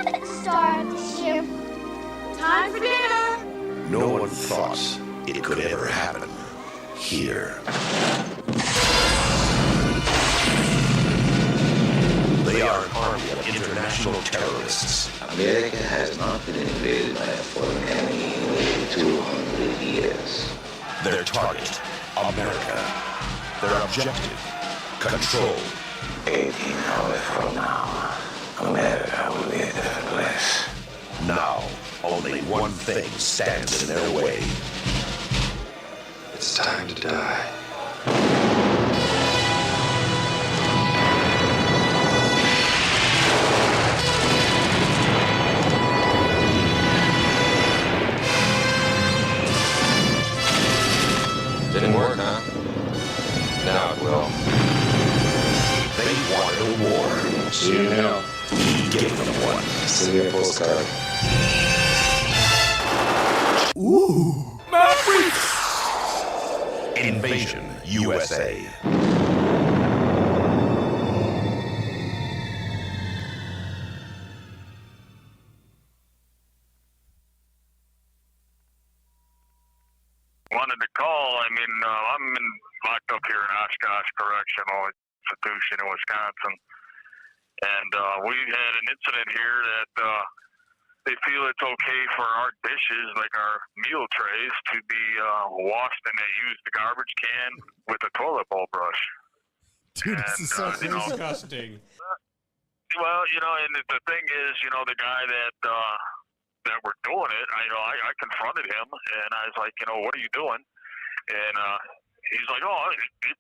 Start the ship. Time for dinner. No one thought it could ever happen here. They are an army of international terrorists. America has not been invaded by a foreign enemy in nearly 200 years. Their target, America. Their objective, control. 18 hours from now, America will be a different place. Now, only one thing stands in their way. It's time to die. Didn't work, huh? Now it will. They wanted a war. See you now. He gave them one. Send me a postcard. Ooh. Manwich! Invasion, U.S.A. Wanted to call. I mean, I'm locked up here in Oshkosh Correctional Institution in Wisconsin, and we had an incident here that they feel it's okay for our dishes, like our meal trays, to be washed in a used garbage can with a toilet bowl brush. Dude, this is so you know, disgusting. Well, you know, and the thing is, you know, the guy that were doing it, I confronted him, and I was like, you know, what are you doing? And he's like, oh,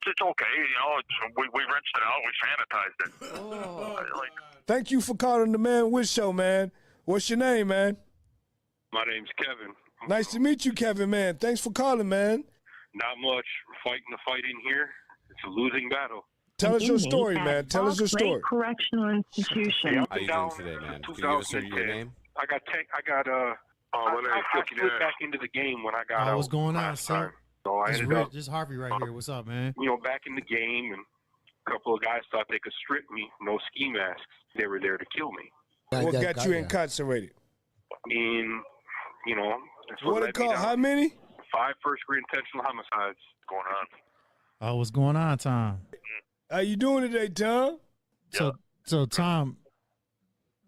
it's okay, you know, we rinsed it out, we sanitized it. Thank you for calling the Manwich Show, man. What's your name, man? My name's Kevin. Nice to meet you, Kevin, man. Thanks for calling, man. Not much. Fighting the fight in here. It's a losing battle. Tell us your story, man. Tell us your story. Correctional institution. Yeah, How you doing today, man? Can you give us your name? I got slid back into the game when I got out. What's going on, last sir? time. So I ended up, This is Harvey right here. What's up, man? you know, back in the game, and a couple of guys thought they could strip me. No ski masks. They were there to kill me. What got you incarcerated? I mean, you know, that's what What led it me called? down. How many? 5 first-degree intentional homicides going on. Oh, what's going on, Tom? How you doing today, Tom? So Tom,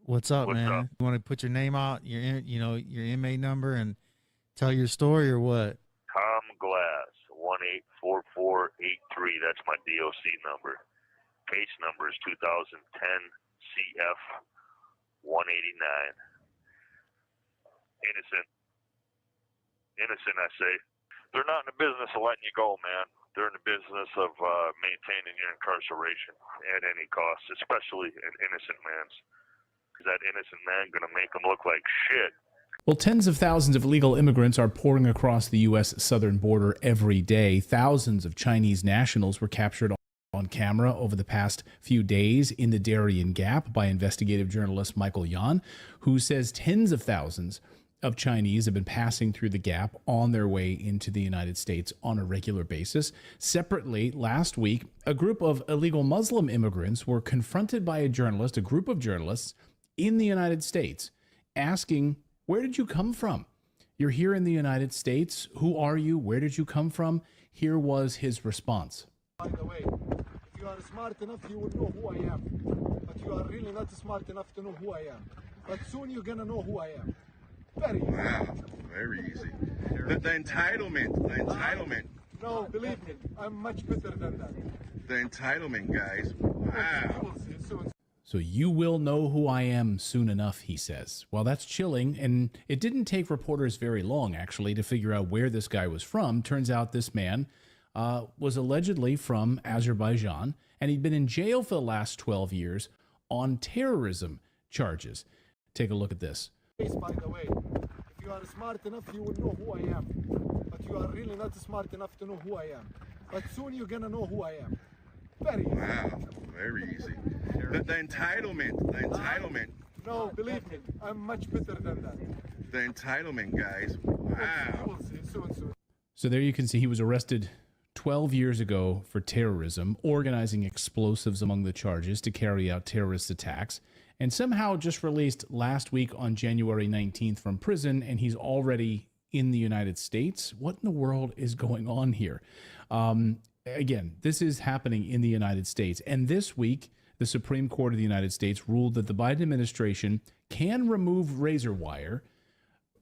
what's up, What's man? up? You want to put your name out, your inmate number, and tell your story, or what? Tom Glass, 184483. That's my DOC number. Case number is 2010 CF 189. Innocent, I say. They're not in the business of letting you go, man. They're in the business of maintaining your incarceration at any cost, especially an innocent man's. Because that innocent man going to make them look like shit. Well, tens of thousands of illegal immigrants are pouring across the U.S. southern border every day. Thousands of Chinese nationals were captured on camera over the past few days in the Darien Gap by investigative journalist Michael Yan, who says tens of thousands of Chinese have been passing through the gap on their way into the United States on a regular basis. Separately, last week, a group of illegal Muslim immigrants were confronted by a group of journalists in the United States, asking, where did you come from? You're here in the United States. Who are you? Where did you come from? Here was his response. By the way, if you are smart enough, you will know who I am. But you are really not smart enough to know who I am. But soon you're going to know who I am. Very easy. Wow, very easy. The entitlement. No, believe me, I'm much better than that. The entitlement, guys. Wow. You will see soon. So you will know who I am soon enough, he says. Well, that's chilling, and it didn't take reporters very long, actually, to figure out where this guy was from. Turns out this man was allegedly from Azerbaijan, and he'd been in jail for the last 12 years on terrorism charges. Take a look at this. By the way, if you are smart enough, you will know who I am. But you are really not smart enough to know who I am. But soon you're going to know who I am. Very easy. Wow, very easy. The entitlement. No, believe me, I'm much better than that. The entitlement, guys. Wow. You will see soon. So there you can see he was arrested 12 years ago for terrorism, organizing explosives among the charges to carry out terrorist attacks. and somehow just released last week on January 19th from prison, and he's already in the United States. What in the world is going on here? Again, this is happening in the United States. And this week, the Supreme Court of the United States ruled that the Biden administration can remove razor wire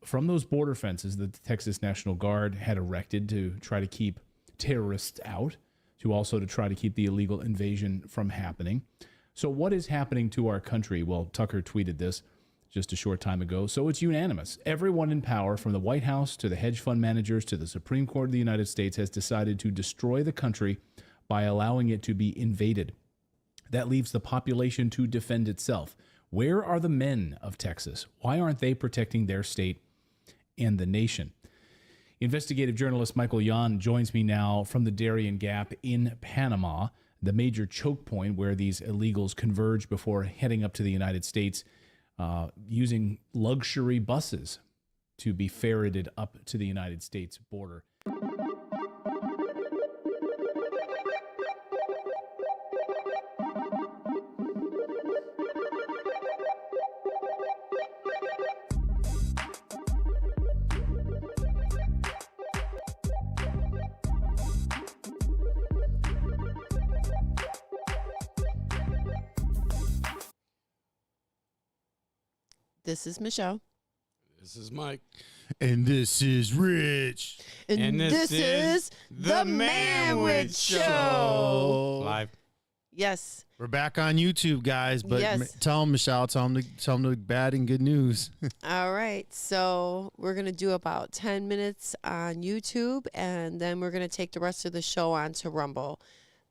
from those border fences that the Texas National Guard had erected to try to keep terrorists out, to try to keep the illegal invasion from happening. So what is happening to our country? Well, Tucker tweeted this just a short time ago. So it's unanimous. Everyone in power, from the White House to the hedge fund managers to the Supreme Court of the United States, has decided to destroy the country by allowing it to be invaded. That leaves the population to defend itself. Where are the men of Texas? Why aren't they protecting their state and the nation? Investigative journalist Michael Yan joins me now from the Darien Gap in Panama, the major choke point where these illegals converge before heading up to the United States, using luxury buses to be ferreted up to the United States border. This is Michelle. This is Mike. And this is Rich. And this is the Manwich Show. Live. Yes. We're back on YouTube, guys, but Yes. tell them, Michelle, tell them the bad and good news. All right. So we're going to do about 10 minutes on YouTube, and then we're going to take the rest of the show on to Rumble,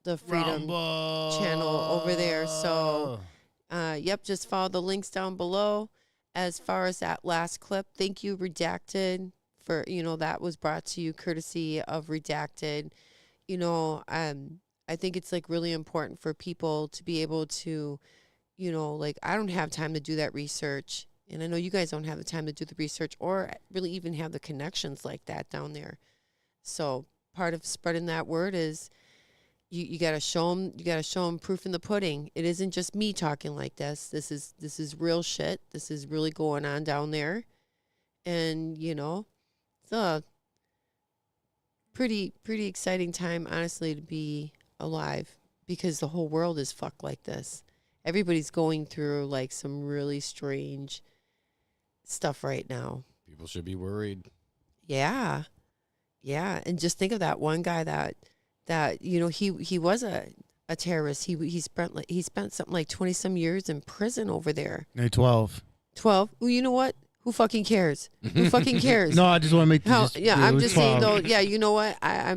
the Freedom channel over there. So, yep, just follow the links down below. As far as that last clip, thank you, Redacted, for, that was brought to you courtesy of Redacted. I think it's like really important for people to be able to, I don't have time to do that research. And I know you guys don't have the time to do the research or really even have the connections like that down there. So part of spreading that word is you got to show them proof in the pudding. It isn't just me talking like this. This is real shit. This is really going on down there. And, it's a pretty exciting time, honestly, to be alive, because the whole world is fucked like this. Everybody's going through like some really strange stuff right now. People should be worried. Yeah. Yeah. And just think of that one guy that he was a terrorist. He spent something like 20 some years in prison over there. 12. Well, you know what? Who fucking cares? Who fucking cares? No, I just want to make this. I'm just saying though. Yeah, you know what? I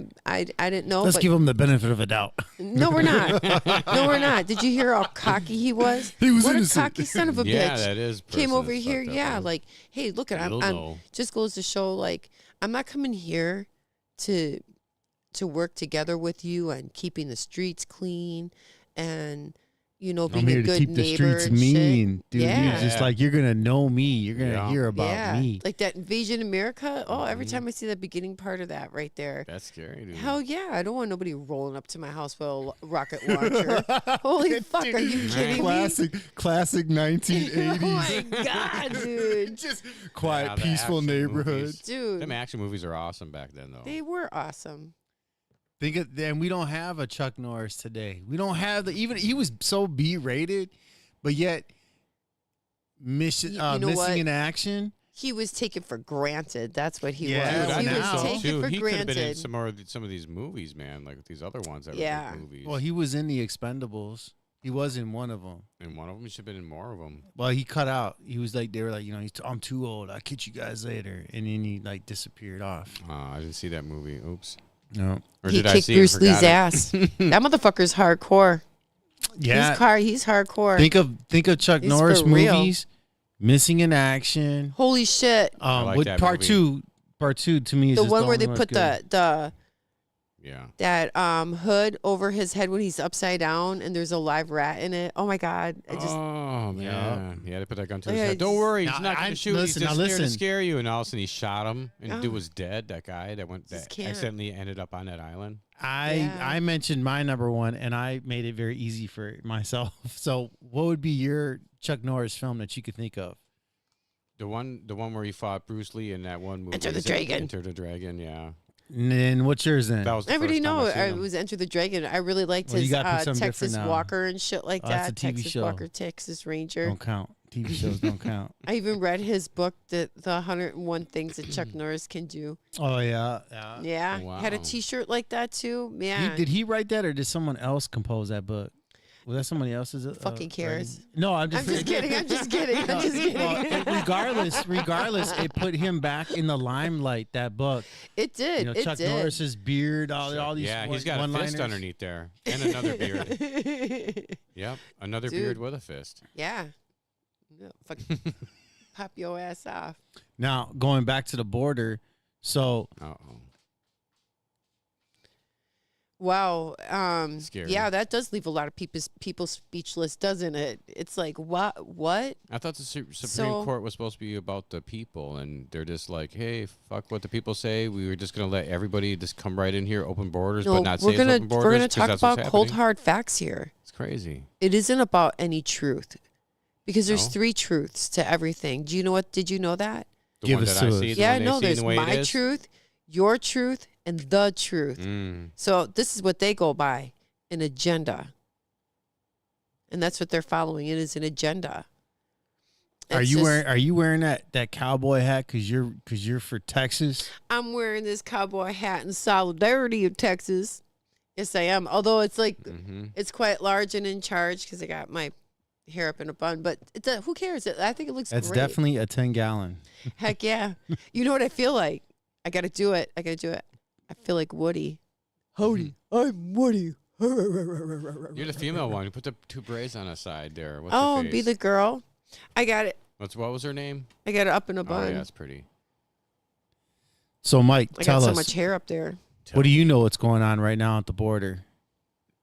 didn't know. Let's give him the benefit of a doubt. No, we're not. No, we're not. Did you hear how cocky he was? He was what innocent. a cocky son of a bitch. Yeah, that is. Came over here. Yeah, like, hey, look at I'm just goes to show, like, I'm not coming here to work together with you and keeping the streets clean and being a good neighbor. Keep the streets mean, dude. Yeah. You're just like, you're gonna know me. You're gonna hear about me. Like that Invasion America. Oh, every time I see that beginning part of that right there. That's scary, dude. Hell yeah. I don't want nobody rolling up to my house with a rocket launcher. Holy fuck, are you kidding me? Classic 1980s. Oh my God, dude. Just quiet, peaceful neighborhood. Dude. Them action movies are awesome back then, though. They were awesome. And we don't have a Chuck Norris today. We don't have even he was so B-rated, but yet missing in action. He was taken for granted. That's what he Yeah, was. dude, He was so, taken for he could have been in granted. some of these movies, man, like these other ones that Yeah. were big movies. Well, he was in the Expendables. He was in one of them. In one of them, he should have been in more of them. Well, he cut out. He was like, they were like, I'm too old. I'll catch you guys later. And then he like disappeared off. I didn't see that movie. Oops. No. Or He did I kicked see it and Bruce Lee's forgot it? ass. That motherfucker's hardcore. Yeah. He's hardcore. Think of Chuck He's Norris for real. movies. Missing in Action. Holy shit. like with that part movie. two to me is The just one where they only put good. that hood over his head when he's upside down and there's a live rat in it. Oh my God. Oh, man. He had to put that gun to his Yeah, head. Don't worry. He's Now, not going to shoot. listen, He's just now there to listen. scare you. And all of a sudden he shot him and dude was dead. That guy that Just can't. accidentally ended up on that island. I mentioned my number one, and I made it very easy for myself. So, what would be your Chuck Norris film that you could think of? The one where he fought Bruce Lee in that one movie. Enter the Dragon. Enter the Dragon, yeah. And then what's yours then? That was the I already first time know. I seen It him. was Enter the Dragon. I really liked Well, you his gotta pick something Texas different now. Walker and shit like That's that. a TV Texas show. Walker, Texas Ranger. Don't count. TV shows don't count. I even read his book, the 101 Things that Chuck Norris Can Do. Oh yeah. Yeah, Wow. had a T-shirt like that too. Yeah, Did he write that, or did someone else compose that book? Was that somebody else's? Fucking cares. writing? No, I'm I'm just kidding. I'm just kidding. I'm just kidding. Well, regardless, it put him back in the limelight. That book. It did. You know, it Chuck did. Norris's beard, all these. Yeah, he's got a one-liners. fist underneath there. And another beard. Yep, another Dude. beard with a fist. Yeah. No, fuck, pop your ass off. Now going back to the border, so wow, Scary. yeah, that does leave a lot of people speechless, doesn't it? It's like what? I thought the Supreme So- Court was supposed to be about the people, and they're just like, hey, fuck what the people say. We were just gonna let everybody just come right in here, open borders, No, but not say we're it's gonna open borders. we're gonna 'cause talk that's what's about cold happening. hard facts here. It's crazy. It isn't about any truth, because there's No? 3 truths to everything. Do you know what? Did you know that? The Give one us that I to us. see, the Yeah, one they no, see there's the way my it is. truth, your truth, and the truth. So this is what they go by, an agenda. And that's what they're following. It is an agenda. are It's you just- wearing that cowboy hat because you're for Texas? I'm wearing this cowboy hat in solidarity of Texas. Yes, I am. Although it's like, it's quite large and in charge because I got my hair up in a bun. But who cares? I think it looks That's great. definitely a 10-gallon. Heck yeah. You know what I feel like? I got to do it. I feel like Woody. Howdy, I'm Woody. You're the female one. You put the 2 braids on the side there. What's Oh, her be face? the girl. I got it. What was her name? I got it up in a Oh, bun. yeah, that's pretty. So Mike, I tell got so us, much hair up there. what do you know what's going on right now at the border?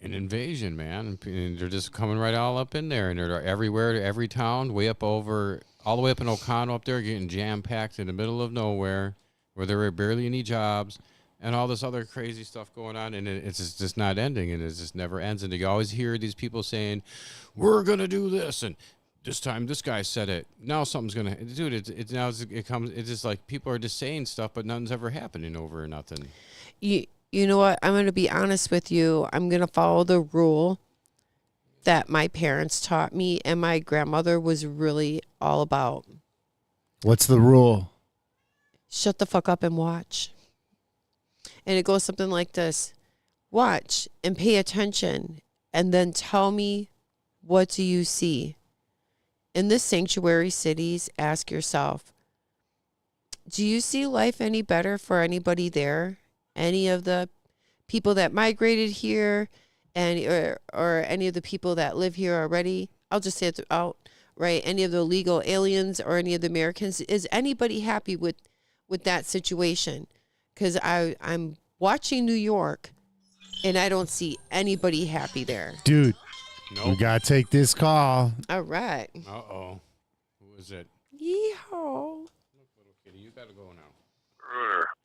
An invasion, man. And they're just coming right all up in there, and they're everywhere, every town, way up over, all the way up in O'Connell up there, getting jam-packed in the middle of nowhere, where there were barely any jobs, and all this other crazy stuff going on, and it's just not ending, and it just never ends. And you always hear these people saying, we're going to do this, and this time this guy said it. Now something's going to, dude, it's just like people are just saying stuff, but nothing's ever happening over nothing. You know what? I'm going to be honest with you. I'm going to follow the rule that my parents taught me and my grandmother was really all about. What's the rule? Shut the fuck up and watch. And it goes something like this. Watch and pay attention and then tell me, what do you see? In the sanctuary cities, ask yourself, do you see life any better for anybody there? Any of the people that migrated here or any of the people that live here already? I'll just say it out, right? Any of the illegal aliens or any of the Americans? Is anybody happy with that situation? Because I'm watching New York, and I don't see anybody happy there. Dude, Nope. we got to take this call. All right. Uh-oh. Who is it? Yeehaw. Little kitty, you got to go now.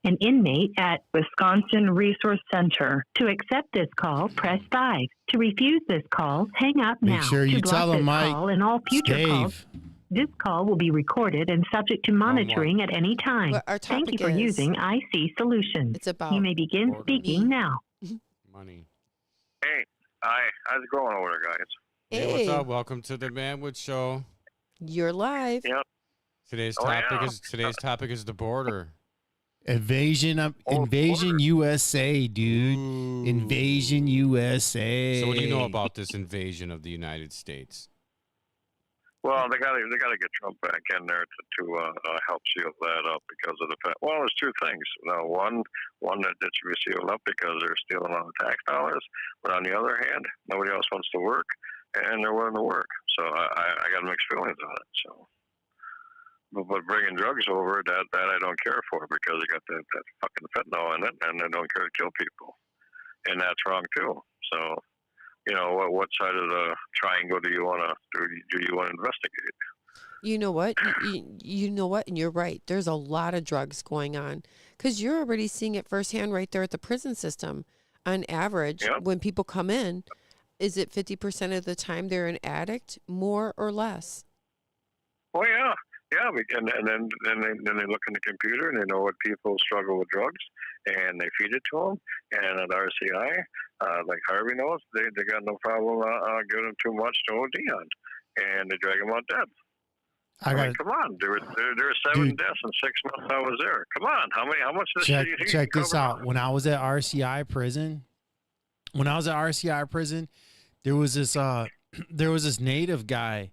An inmate at Wisconsin Resource Center. To accept this call, press 5. To refuse this call, hang up Make now. sure you to block tell this him, Mike. call and all future Dave. calls. This call will be recorded and subject to monitoring at any time. Well, our Thank you topic for is- using IC Solutions. It's about You may begin Order. speaking now. Money. Hey, hi. How's it going over there, guys? Hey, what's up? Welcome to the Manwich Show. You're live. Yep. Today's Oh, topic is the border. Invasion U.S.A., dude. Invasion U.S.A. So what do you know about this invasion of the United States? Well, they got to get Trump back in there to help seal that up because of the fact. Well, there's 2 things. One that should be sealed up because they're stealing all the tax dollars, but on the other hand, nobody else wants to work, and they're willing to work. So I got mixed feelings on it. So, but bringing drugs over that I don't care for because they got that fucking fentanyl in it, and they don't care to kill people, and that's wrong too. So. You know, what side of the triangle do you want to investigate? You know what? You know what? And you're right. There's a lot of drugs going on because you're already seeing it firsthand right there at the prison system. on average, when people come in, is it 50% of the time they're an addict, more or less? Oh yeah, and then they look in the computer and they know what people struggle with drugs, and they feed it to them. And at RCI, like Harvey knows, they got no problem giving them too much to OD on, and they drag them out dead. I mean, come on, there were 7 deaths in 6 months I was there. Come on, how much of this do you think? Check this out. When I was at RCI prison, there was this native guy,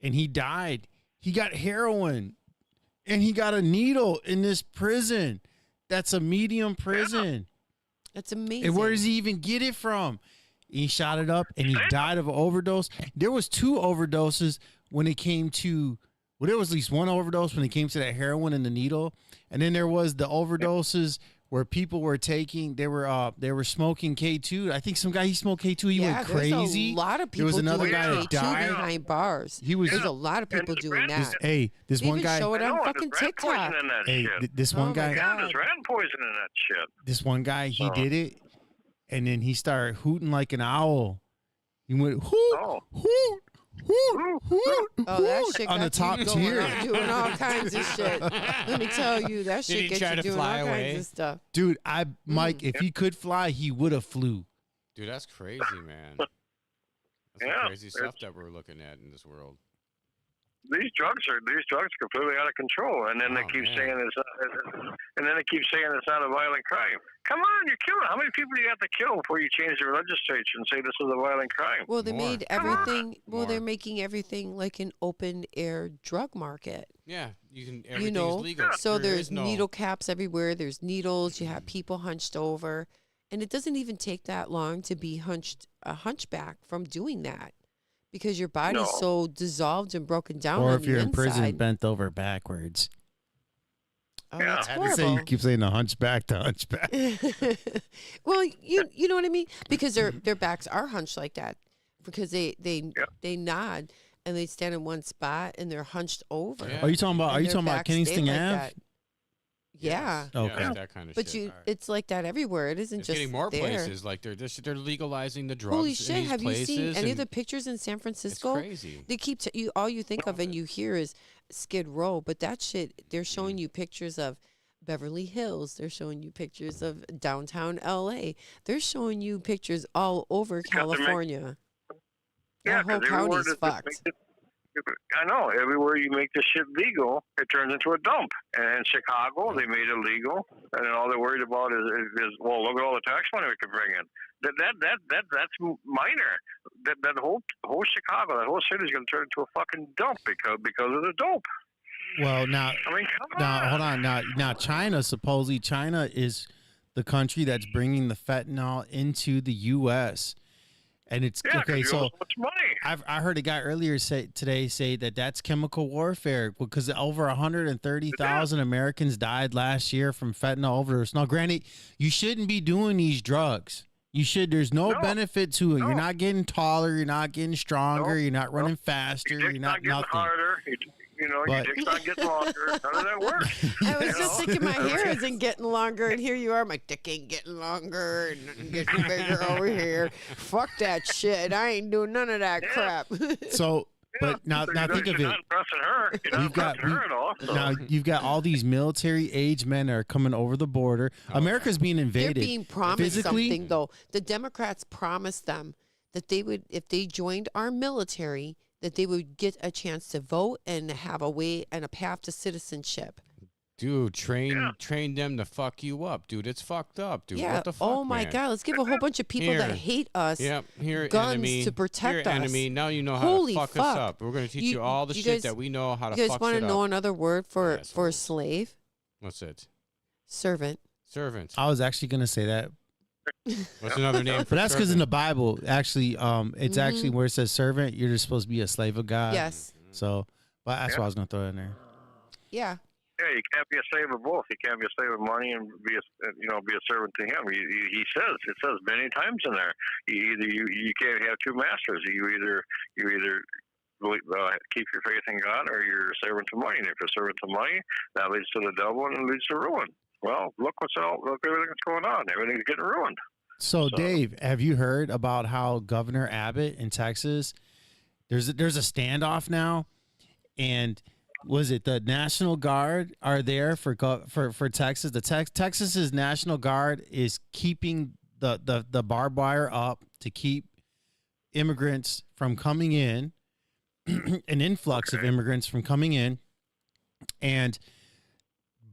and he died. He got heroin, and he got a needle in this prison. That's a medium prison. That's amazing. And where does he even get it from? He shot it up, and he died of an overdose. There was 2 overdoses when it came to. Well, there was at least one overdose when it came to that heroin and the needle, and then there was the overdoses where people were taking. They were smoking K2. I think some guy he smoked K2. He went crazy. There's a lot of people. There was another doing guy that K2 died behind bars. There's a lot of people doing that. This they one even guy. show it on fucking TikTok. This one guy. There's rat poison in that shit. This one guy, he did it, and then he started hooting like an owl. He went hoot, hoot. That shit on the top tier, doing all kinds of shit. Let me tell you, that shit gets you doing all kinds of stuff. Dude, Mike, if he could fly, he would have flew. Dude, that's crazy, man. That's some crazy stuff that we're looking at in this world. These drugs are completely out of control, and then they keep saying it's not a violent crime. Come on, you're killing. How many people do you have to kill before you change your legislature and say this is a violent crime? Well, they made everything. Well, they're making everything like an open air drug market. Yeah, everything's legal. So there's needle caps everywhere. There's needles. You have people hunched over, and it doesn't even take that long to be a hunchback from doing that. Because your body's so dissolved and broken down. Or on if you're the in prison, inside. bent over backwards. Oh, that's horrible. You keep saying the hunchback to hunchback. Well, you know what I mean? Because their backs are hunched like that. Because they nod and they stand in one spot and they're hunched over. Yeah. Are you talking about Kingston Ave? Yeah. Okay. Yeah, that kind of but shit. it's like that everywhere. It isn't just getting more there. places. Like they're legalizing the drugs. Holy shit! In these Have you seen any of and the pictures in San Francisco? It's crazy. They keep all you think of and you hear is Skid Row, but that shit. They're showing you pictures of Beverly Hills. They're showing you pictures of downtown LA. They're showing you pictures all over California. Yeah, the whole county's fucked. I know. Everywhere you make this shit legal, it turns into a dump. And in Chicago, they made it legal, and then all they're worried about is well, look at all the tax money we could bring in. That's minor. That whole Chicago, that whole city is going to turn into a fucking dump because of the dope. Well, now, I mean, come now on. hold on. Now, China is the country that's bringing the fentanyl into the U.S. And it's okay. So I heard a guy earlier today say that that's chemical warfare because over 130,000 Americans died last year from fentanyl overdose. Now, granted, you shouldn't be doing these drugs. There's no benefit to it. You're not getting taller. You're not getting stronger. You're not running faster. You're not getting nothing. Harder. Your dick's not getting longer. None of that works. I was just thinking my hair isn't getting longer, and here you are. My dick ain't getting longer and getting bigger over here. Fuck that shit. I ain't doing none of that crap. So, but now think of it. You're not impressing her. You're not impressing her at all. So. Now you've got all these military-age men that are coming over the border. America's being invaded. They're being promised something, though. The Democrats promised them that they would, if they joined our military, that they would get a chance to vote and have a way and a path to citizenship. Dude, train them to fuck you up, dude. It's fucked up, dude. Yeah. What the fuck, oh my man? God. Let's give a whole bunch of people that hate us guns enemy, to protect us. Enemy. Now you know how Holy to fuck us up. We're gonna teach you all the shit that we know how to fuck shit up. You guys want to know another word for slave? What's it? Servant. Servant. I was actually gonna say that. What's another name for But that's because in the Bible, actually, it's actually where it says servant, you're just supposed to be a slave of God. Yes. So, but that's what I was going to throw in there. Yeah. Yeah, you can't be a slave of both. You can't be a slave of money and be a servant to him. It says many times in there. You can't have two masters. You either keep your faith in God or you're a servant to money. And if you're a servant to money, that leads to the devil and leads to ruin. Well, look everything that's going on. Everything's getting ruined. So, Dave, have you heard about how Governor Abbott in Texas, there's a standoff now, and was it the National Guard are there for Texas? Texas's National Guard is keeping the barbed wire up to keep immigrants from coming in, an influx of immigrants from coming in, and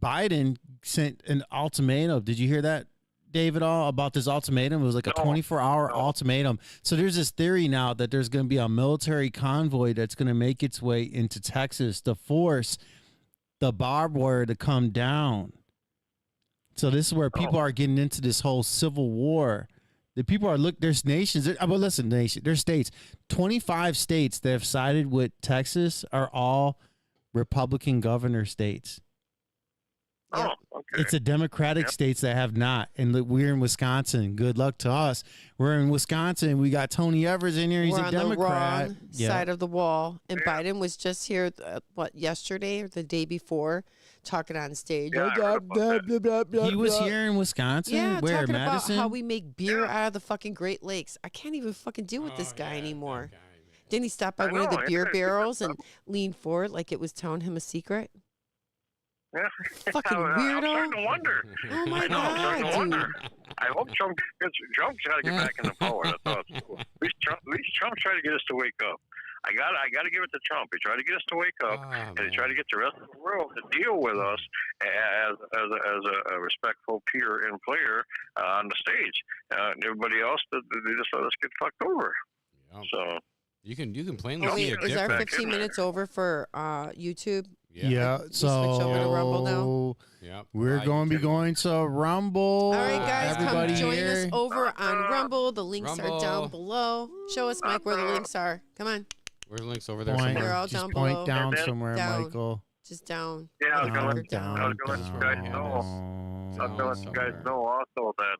Biden sent an ultimatum. Did you hear that, Dave, at all about this ultimatum? It was like a 24-hour ultimatum. So there's this theory now that there's going to be a military convoy that's going to make its way into Texas to force the barbed wire to come down. So this is where people are getting into this whole civil war. The people are there's nations. There's states. 25 states that have sided with Texas are all Republican governor states. Oh, okay. It's a Democratic states that have not. And we're in Wisconsin. Good luck to us. We're in Wisconsin. We got Tony Evers in here. He's a Democrat. The wrong side of the wall. And Biden was just here, yesterday or the day before, talking on stage. He was here in Wisconsin? Yeah, where, talking Madison? about how we make beer out of the fucking Great Lakes. I can't even fucking deal with this guy anymore. Didn't he stop by one of the beer barrels and lean forward like it was telling him a secret? Yeah. Fucking weirdo. I'm starting to wonder. Oh my I'm starting to God, wonder. dude. I hope Trump's got to get back in the power. That's all. At least Trump's trying to get us to wake up. I got to give it to Trump. He tried to get us to wake up, and he tried to get the rest of the world to deal with us as a respectful peer and player on the stage. Everybody else, they just let us get fucked over. Yep. So you can plainly see a is difference. our 15 minutes over for YouTube? Yeah, so switch over to Rumble now? Yep. We're going to be going to Rumble. All right, guys, Everybody come join here. us over on Rumble. The links are down below. Show us, Mike, where the links are. Come on. Where's the links over there? Point, somewhere? They're all just down point below. down somewhere, Down. Michael. Just down. yeah, I was going to Down, let you guys know. I was going to let you guys know also that